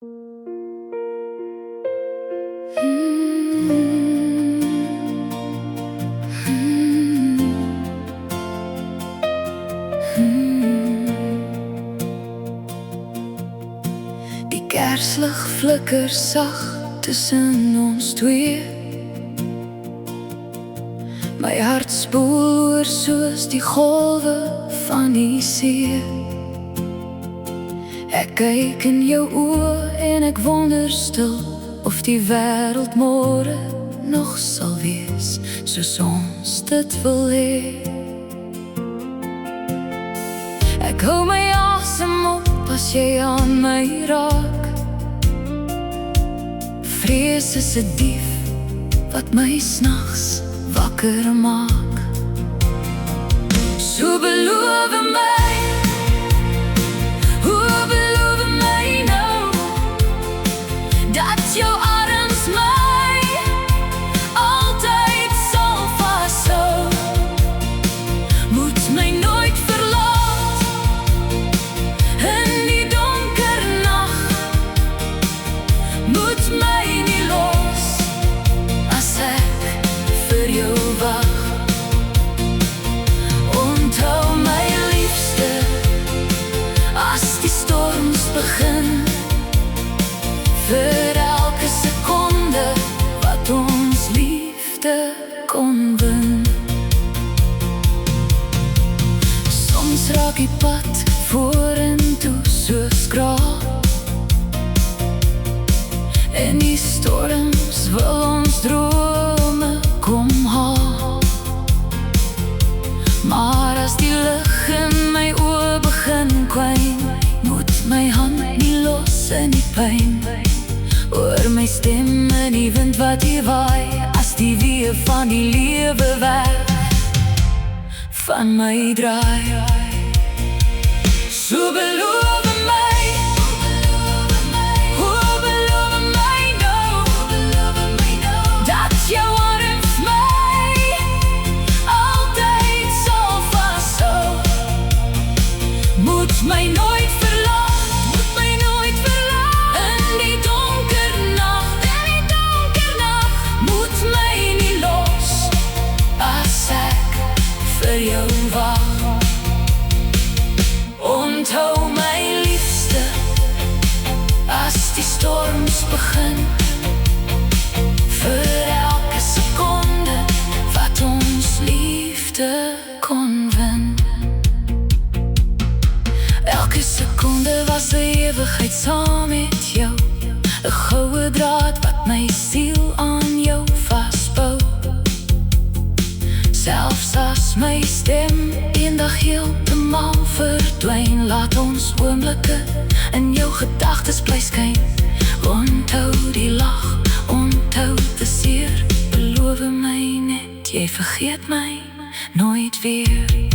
Die kerslig flikker sag tussen ons twee. My hart spoel oor soos die golwe van die see. Ek kyk in jou oë en ek wonder stil of die wêreld môre nog sal wees soos ons dit wil hê. Ek hou my asem op as jy aan my raak. Vrees is 'n dief wat my snags wakker maak. So beloof my, hoe beloof my nou, dat jou arms my altyd sal vashou. Moet my nooit verlaat in die donker nag, moet my nie los as ek vir jou wag. Onthou my liefste, as die storms begin, vir elke sekonde wat ons liefde kon wen. Soms raak die pad vorentoe so skraal, en die storms wil ons drome kom haal. Maar as die lig in my oë begin kwyn, moet my hand nie los in die pyn. Hoor my stem in die wind wat hier waai, as die weë van die lewe weg van my draai. So beloof my, hoe beloof my nou, dat jou arms my altyd sal vashou. Moet my nooit verlaat, moet my nooit verlaat in die donker nag, moet my nie los as ek vir jou wag. Onthou my liefste, as die storms begin, vir elke sekonde wat ons liefde kon wen. Elke sekonde was 'n ewigheid saam met jou, 'n goue draad wat my siel aan jou vasbou. Selfs as my stem eendag heeltemal verdwyn, laat ons oomblikke in jou gedagtes bly skyn. Onthou die lag, onthou die seer, beloof my net, jy vergeet my nooit weer.